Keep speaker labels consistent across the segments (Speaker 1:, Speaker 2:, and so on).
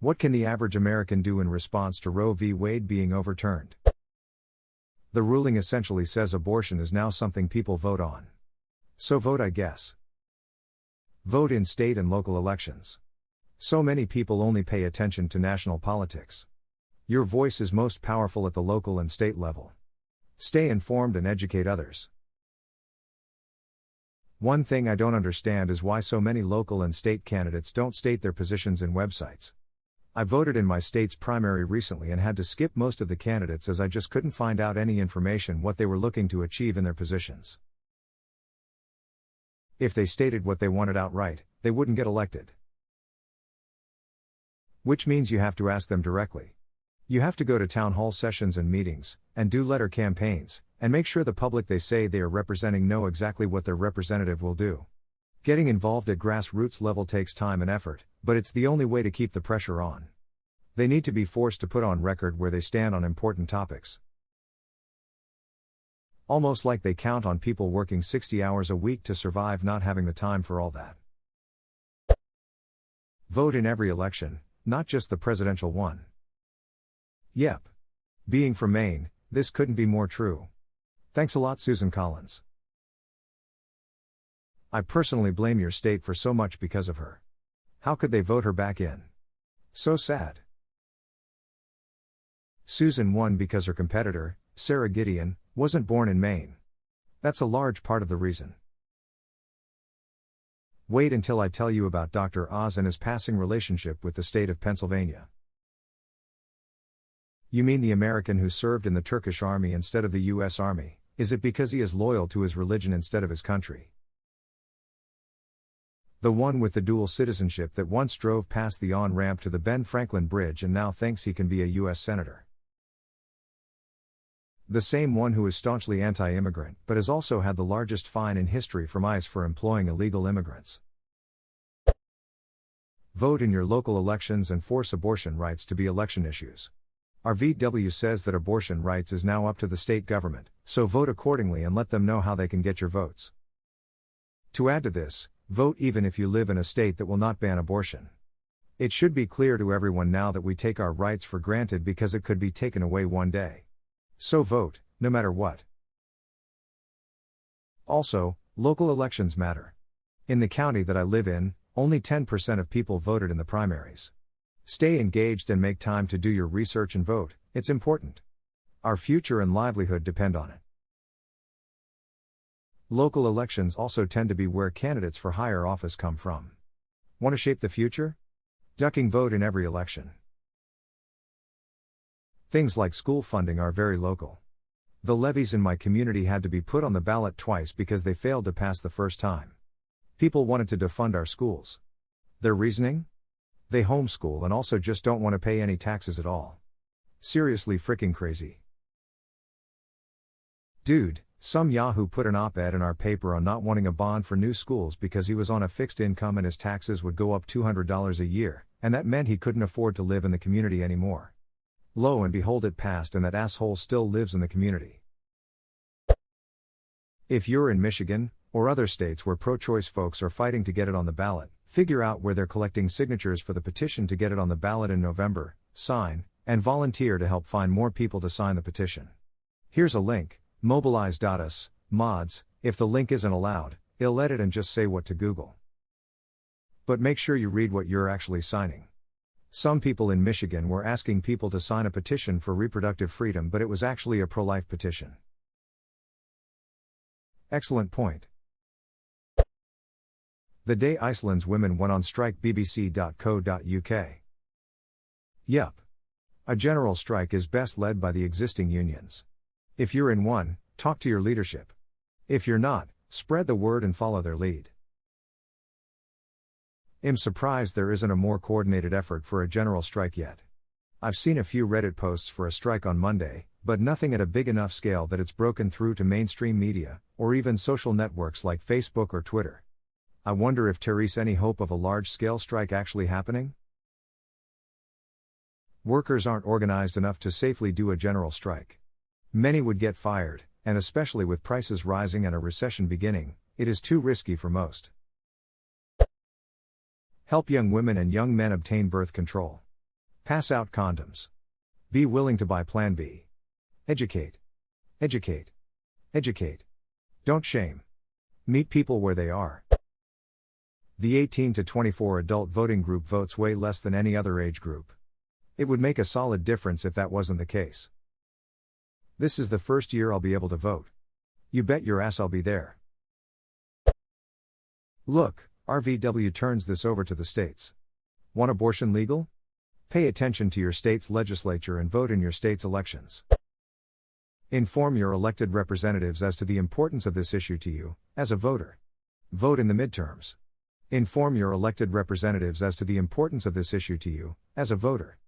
Speaker 1: What can the average American do in response to Roe v. Wade being overturned? The ruling essentially says abortion is now something people vote on. So vote, I guess. Vote in state and local elections. So many people only pay attention to national politics. Your voice is most powerful at the local and state level. Stay informed and educate others. One thing I don't understand is why so many local and state candidates don't state their positions in websites. I voted in my state's primary recently and had to skip most of the candidates as I just couldn't find out any information what they were looking to achieve in their positions. If they stated what they wanted outright, they wouldn't get elected. Which means you have to ask them directly. You have to go to town hall sessions and meetings, and do letter campaigns, and make sure the public they say they are representing know exactly what their representative will do. Getting involved at grassroots level takes time and effort, but it's the only way to keep the pressure on. They need to be forced to put on record where they stand on important topics. Almost like they count on people working 60 hours a week to survive not having the time for all that. Vote in every election, not just the presidential one. Yep. Being from Maine, this couldn't be more true. Thanks a lot, Susan Collins. I personally blame your state for so much because of her. How could they vote her back in? So sad. Susan won because her competitor, Sarah Gideon, wasn't born in Maine. That's a large part of the reason. Wait until I tell you about Dr. Oz and his passing relationship with the state of Pennsylvania. You mean the American who served in the Turkish army instead of the U.S. Army? Is it because he is loyal to his religion instead of his country? The one with the dual citizenship that once drove past the on-ramp to the Ben Franklin Bridge and now thinks he can be a U.S. Senator. The same one who is staunchly anti-immigrant but has also had the largest fine in history from ICE for employing illegal immigrants. Vote in your local elections and force abortion rights to be election issues. Our VW says that abortion rights is now up to the state government, so vote accordingly and let them know how they can get your votes. To add to this, vote even if you live in a state that will not ban abortion. It should be clear to everyone now that we take our rights for granted because it could be taken away one day. So vote, no matter what. Also, local elections matter. In the county that I live in, only 10% of people voted in the primaries. Stay engaged and make time to do your research and vote, it's important. Our future and livelihood depend on it. Local elections also tend to be where candidates for higher office come from. Want to shape the future? Ducking vote in every election. Things like school funding are very local. The levies in my community had to be put on the ballot twice because they failed to pass the first time. People wanted to defund our schools. Their reasoning? They homeschool and also just don't want to pay any taxes at all. Seriously freaking crazy. Dude, some yahoo put an op-ed in our paper on not wanting a bond for new schools because he was on a fixed income and his taxes would go up $200 a year, and that meant he couldn't afford to live in the community anymore. Lo and behold, it passed and that asshole still lives in the community. If you're in Michigan, or other states where pro-choice folks are fighting to get it on the ballot, figure out where they're collecting signatures for the petition to get it on the ballot in November, sign, and volunteer to help find more people to sign the petition. Here's a link. Mobilize.us, mods. If the link isn't allowed, I'll edit and just say what to Google. But make sure you read what you're actually signing. Some people in Michigan were asking people to sign a petition for reproductive freedom, but it was actually a pro-life petition. Excellent point. The day Iceland's women went on strike, bbc.co.uk. Yup. A general strike is best led by the existing unions. If you're in one, talk to your leadership. If you're not, spread the word and follow their lead. I'm surprised there isn't a more coordinated effort for a general strike yet. I've seen a few Reddit posts for a strike on Monday, but nothing at a big enough scale that it's broken through to mainstream media, or even social networks like Facebook or Twitter. I wonder if there's any hope of a large-scale strike actually happening? Workers aren't organized enough to safely do a general strike. Many would get fired, and especially with prices rising and a recession beginning, it is too risky for most. Help young women and young men obtain birth control. Pass out condoms. Be willing to buy Plan B. Educate. Educate. Educate. Don't shame. Meet people where they are. The 18 to 24 adult voting group votes way less than any other age group. It would make a solid difference if that wasn't the case. This is the first year I'll be able to vote. You bet your ass I'll be there. Look, RVW turns this over to the states. Want abortion legal? Pay attention to your state's legislature and vote in your state's elections. Inform your elected representatives as to the importance of this issue to you, as a voter. Vote in the midterms. Inform your elected representatives as to the importance of this issue to you, as a voter.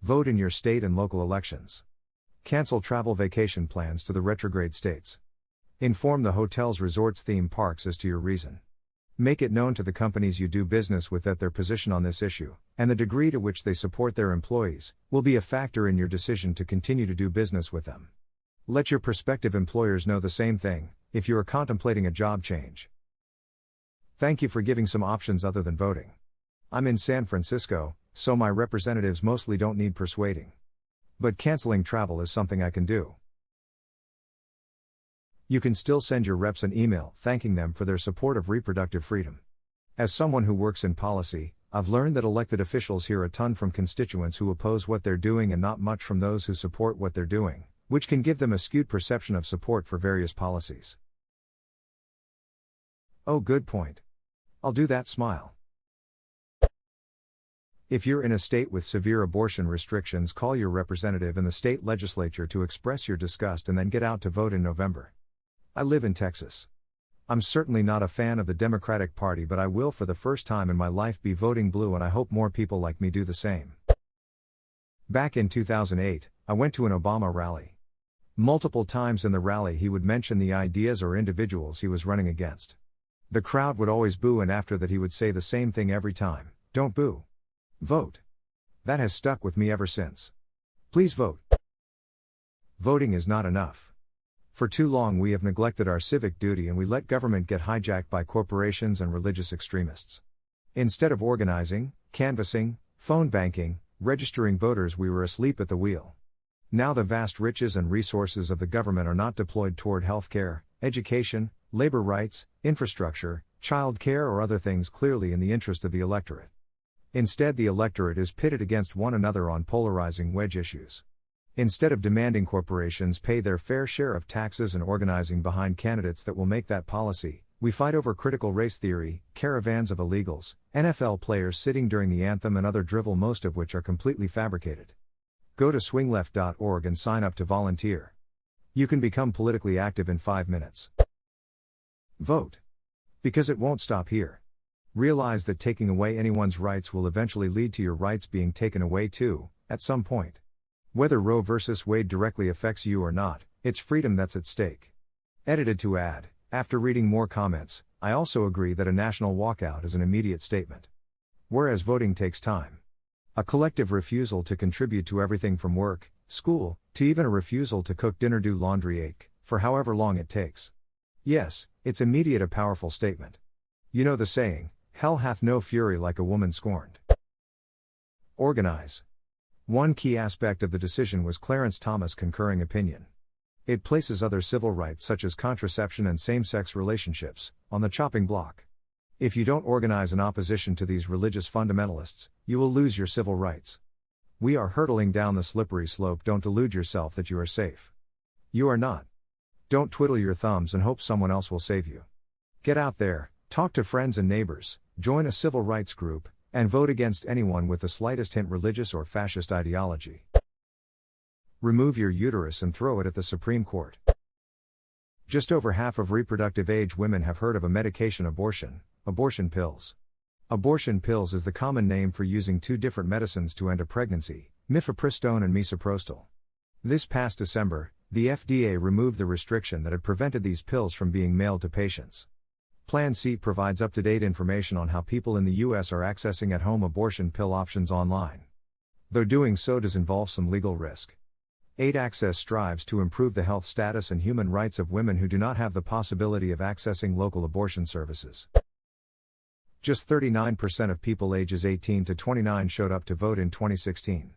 Speaker 1: Vote in your state and local elections. Cancel travel vacation plans to the retrograde states. Inform the hotels, resorts, theme parks as to your reason. Make it known to the companies you do business with that their position on this issue, and the degree to which they support their employees, will be a factor in your decision to continue to do business with them. Let your prospective employers know the same thing, if you are contemplating a job change. Thank you for giving some options other than voting. I'm in San Francisco, so my representatives mostly don't need persuading. But canceling travel is something I can do. You can still send your reps an email thanking them for their support of reproductive freedom. As someone who works in policy, I've learned that elected officials hear a ton from constituents who oppose what they're doing and not much from those who support what they're doing, which can give them a skewed perception of support for various policies. Oh, good point. I'll do that. Smile. If you're in a state with severe abortion restrictions, call your representative in the state legislature to express your disgust and then get out to vote in November. I live in Texas. I'm certainly not a fan of the Democratic Party, but I will for the first time in my life be voting blue, and I hope more people like me do the same. Back in 2008, I went to an Obama rally. Multiple times in the rally he would mention the ideas or individuals he was running against. The crowd would always boo, and after that he would say the same thing every time: don't boo. Vote. That has stuck with me ever since. Please vote. Voting is not enough. For too long we have neglected our civic duty and we let government get hijacked by corporations and religious extremists. Instead of organizing, canvassing, phone banking, registering voters, we were asleep at the wheel. Now the vast riches and resources of the government are not deployed toward healthcare, education, labor rights, infrastructure, child care, or other things clearly in the interest of the electorate. Instead, the electorate is pitted against one another on polarizing wedge issues. Instead of demanding corporations pay their fair share of taxes and organizing behind candidates that will make that policy, we fight over critical race theory, caravans of illegals, NFL players sitting during the anthem, and other drivel, most of which are completely fabricated. Go to swingleft.org and sign up to volunteer. You can become politically active in 5 minutes. Vote. Because it won't stop here. Realize that taking away anyone's rights will eventually lead to your rights being taken away too, at some point. Whether Roe v. Wade directly affects you or not, it's freedom that's at stake. Edited to add, after reading more comments, I also agree that a national walkout is an immediate statement. Whereas voting takes time. A collective refusal to contribute to everything from work, school, to even a refusal to cook dinner, do laundry, for however long it takes. Yes, it's immediate, a powerful statement. You know the saying, hell hath no fury like a woman scorned. Organize. One key aspect of the decision was Clarence Thomas' concurring opinion. It places other civil rights such as contraception and same-sex relationships on the chopping block. If you don't organize in opposition to these religious fundamentalists, you will lose your civil rights. We are hurtling down the slippery slope. Don't delude yourself that you are safe. You are not. Don't twiddle your thumbs and hope someone else will save you. Get out there, talk to friends and neighbors, join a civil rights group, and vote against anyone with the slightest hint religious or fascist ideology. Remove your uterus and throw it at the Supreme Court. Just over half of reproductive age women have heard of a medication: abortion pills. Abortion pills is the common name for using two different medicines to end a pregnancy, mifepristone and misoprostol. This past December, the FDA removed the restriction that had prevented these pills from being mailed to patients. Plan C provides up-to-date information on how people in the U.S. are accessing at-home abortion pill options online. Though doing so does involve some legal risk. Aid Access strives to improve the health status and human rights of women who do not have the possibility of accessing local abortion services. Just 39% of people ages 18 to 29 showed up to vote in 2016.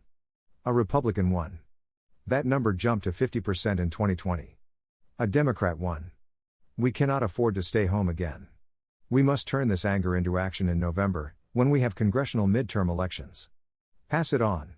Speaker 1: A Republican won. That number jumped to 50% in 2020. A Democrat won. We cannot afford to stay home again. We must turn this anger into action in November, when we have congressional midterm elections. Pass it on.